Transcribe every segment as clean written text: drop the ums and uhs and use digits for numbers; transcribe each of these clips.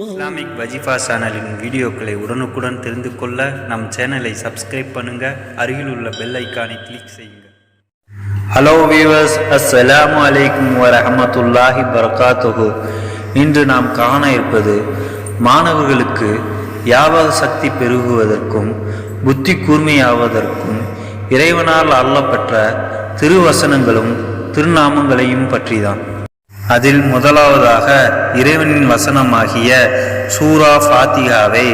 Islamic வஜிஃபா சேனலின் வீடியோக்களை உடனுக்குடன் தெரிந்து கொள்ள நம் சேனலை சப்ஸ்கிரைப் பண்ணுங்க, அருகில் உள்ள பெல் ஐக்கானை கிளிக் செய்யுங்க. ஹலோ வியூவர்ஸ், அஸ்ஸலாமு அலைக்கும் வரஹ்மத்துல்லாஹி வபரகாத்துஹு. இன்று நாம் காண இருப்பது மாணவர்களுக்கு ஞாபக சக்தி பெருகுவதற்கும் புத்தி கூர்மையாவதற்கும் இறைவனால் அருளப்பெற்ற திருவசனங்களும் திருநாமங்களையும் பற்றிதான். அதில் முதலாவதாக இறைவனின் வசனமாகிய சூரா ஃபாத்திஹாவை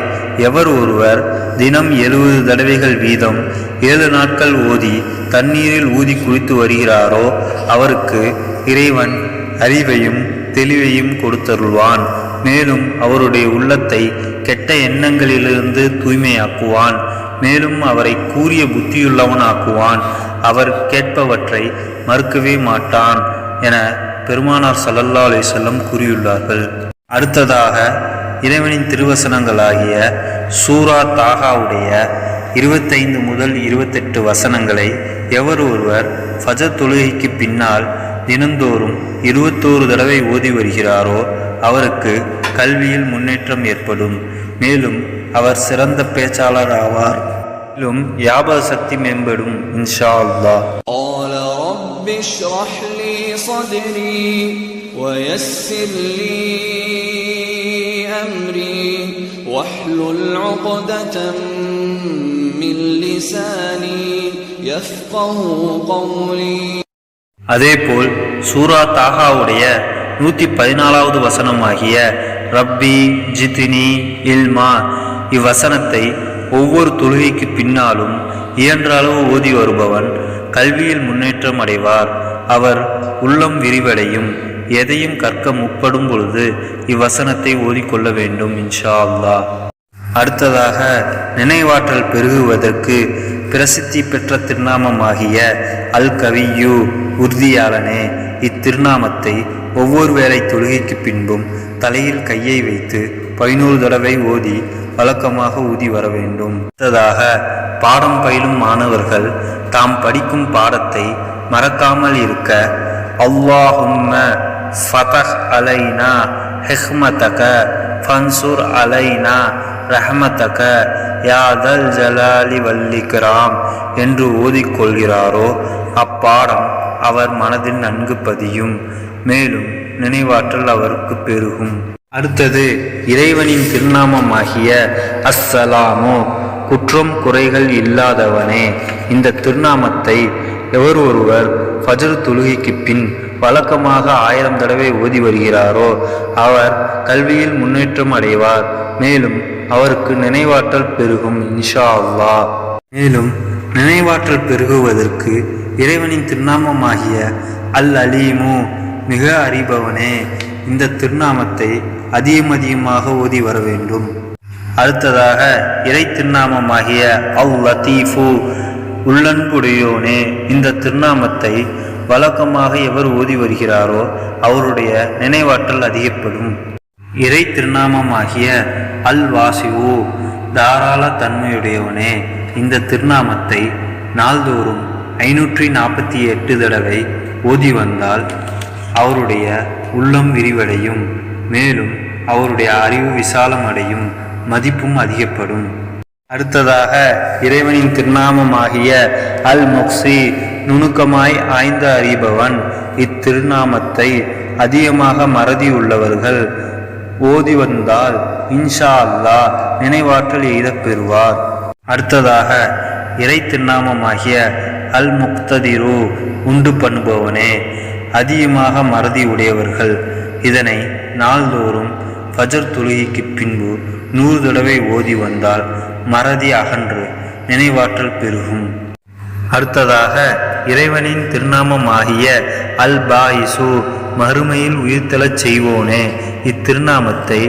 எவர் ஒருவர் தினம் 70 தடவைகள் வீதம் 7 நாட்கள் ஓதி தண்ணீரில் ஊதி குளித்து வருகிறாரோ அவருக்கு இறைவன் அறிவையும் தெளிவையும் கொடுத்தருள்வான். மேலும் அவருடைய உள்ளத்தை கெட்ட எண்ணங்களிலிருந்து தூய்மையாக்குவான். மேலும் அவரை கூரிய புத்தியுள்ளவன் ஆக்குவான். அவர் கேட்பவற்றை மறுக்கவே மாட்டான் என பெருமானார் ஸல்லல்லாஹு அலைஹி வஸல்லம் கூறியுள்ளார்கள். அடுத்ததாக இறைவனின் திருவசனங்களாகிய சூரா தாகாவுடைய 25 முதல் 28 வசனங்களை எவர் ஒருவர் ஃபஜர் தொழுகைக்கு பின்னால் தினந்தோறும் 21 தடவை ஓதி வருகிறாரோ அவருக்கு கல்வியில் முன்னேற்றம் ஏற்படும். மேலும் அவர் சிறந்த பேச்சாளர் ஆவார். மேலும் ஞாபக சக்தி மேம்படும் இன்ஷா அல்லாஹ். رب اشرح لي صدري ويسر لي أمري واحلل عقدة من لساني يفقه قولي. அதேபோல் சூரா தாகாவுடைய 114வது வசனமாகிய ரப்பி ஜித்னி இல்மா இவ்வசனத்தை ஒவ்வொரு தொழுகைக்கு பின்னாலும் இயன்ற அளவு ஓதி வருபவன் கல்வியில் முன்னேற்றம் அடைவார். அவர் உள்ளம் விரிவடையும். எதையும் கற்க முற்படும் பொழுது இவ்வசனத்தை ஓதிக்கொள்ள வேண்டும் இன்ஷா அல்லாஹ். அடுத்ததாக நினைவாற்றல் பெருகுவதற்கு பிரசித்தி பெற்ற திருநாமமாகிய அல் கவியு உறுதியாளனே இத்திருநாமத்தை ஒவ்வொரு வேளை தொழுகைக்கு பின்பும் தலையில் கையை வைத்து 11 தடவை ஓதி வழக்கமாக ஊதி வர வேண்டும். அடுத்ததாக பாடம் பயிலும் மாணவர்கள் தாம் படிக்கும் பாடத்தை மறக்காமல் இருக்க அல்லாஹும்ம ஃபதஹ் அலைனா ஹிக்மதக ஃபன்சுர் அலைனா ரஹ்மதக யா தல் ஜலாலி வல்லிக்ராம் என்று ஓதிக்கொள்கிறாரோ அப்பாடம் அவர் மனதில் நன்கு பதியும். மேலும் நினைவாற்றல் அவருக்கு பெருகும். அடுத்தது இறைவனின் திருநாமமாகிய அஸ்ஸலாமு குற்றம் குறைகள் இல்லாதவனே. இந்த திருநாமத்தை எவர் ஒருவர் ஃபஜ்ர் தொழுகைக்கு பின் வழக்கமாக 1000 தடவை ஓதி வருகிறாரோ அவர் கல்வியில் முன்னேற்றம் அடைவார். மேலும் அவருக்கு நினைவாற்றல் பெருகும் இன்ஷா அல்லாஹ். மேலும் நினைவாற்றல் பெருகுவதற்கு இறைவனின் திருநாமமாகிய அல் அலீமு மிக அறிபவனே இந்த திருநாமத்தை அதிகமாக ஓதி வர வேண்டும். அடுத்ததாக இறை திருநாமமாகிய அல் லத்தீஃபு உள்ளன்புடையோனே. இந்த திருநாமத்தை வழக்கமாக எவர் ஓதி வருகிறாரோ அவருடைய நினைவாற்றல் அதிகப்படும். இறை திருநாமமாகிய அல் வாசிவு தாராள தன்மையுடையவனே. இந்த திருநாமத்தை நாள்தோறும் 548 தடவை ஓதி வந்தால் அவருடைய உள்ளம் விரிவடையும். மேலும் அவருடைய அறிவு விசாலம் அடையும், மதிப்பும் அதிகப்படும். அடுத்ததாக இறைவனின் திருநாமமாகிய அல் முக்ஸி நுணுக்கமாய் ஆய்ந்து அறிபவன். இத்திருநாமத்தை அதிகமாக மறதி உள்ளவர்கள் ஓதி வந்தால் இன்ஷா அல்லாஹ் நினைவாற்றல் எய்தப் பெறுவார். அடுத்ததாக இறை திருநாமமாகிய அல் முக்ததிரு உண்டு பண்ணுபவனே. அதிகமாக மறதி உடையவர்கள் இதனை நாள்தோறும் ஃபஜ்ர் தொழுகைக்கு பின்பு 100 தடவை ஓதி வந்தால் மறதி அகன்று நினைவாற்றல் பெருகும். அடுத்ததாக இறைவனின் திருநாமமாகிய அல் பாயிசு மறுமையில் உயிர்த்தெழச் செய்வோனே. இத்திருநாமத்தை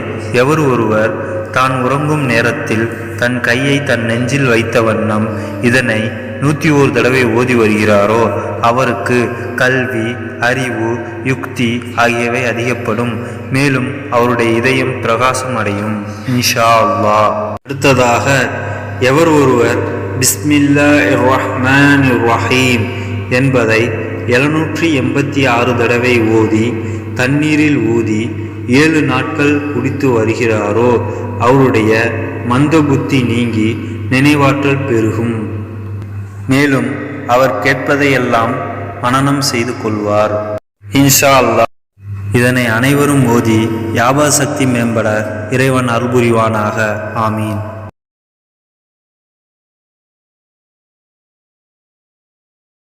எவர் ஒருவர் தான் உறங்கும் நேரத்தில் தன் கையை தன் நெஞ்சில் வைத்த வண்ணம் இதனை 101 தடவை ஓதி வருகிறாரோ அவருக்கு கல்வி, அறிவு, யுக்தி ஆகியவை அதிகப்படும். மேலும் அவருடைய இதயம் பிரகாசம் அடையும் இன்ஷா அல்லாஹ். அடுத்ததாக எவர் ஒருவர் பிஸ்மில்லாஹிர் ரஹ்மானிர் ரஹீம் என்பதை 786 தடவை ஓதி தண்ணீரில் ஊதி 7 நாட்கள் குடித்து வருகிறாரோ அவருடைய மந்த புத்தி நீங்கி நினைவாற்றல் பெருகும். மேலும் அவர் கேட்பதையெல்லாம் மனனம் செய்து கொள்வார். இன்ஷா அல்லாஹ். இதனை அனைவரும் ஓதி வியாபார சக்தி மேம்பட இறைவன் அருள் புரிவானாக. ஆமீன்.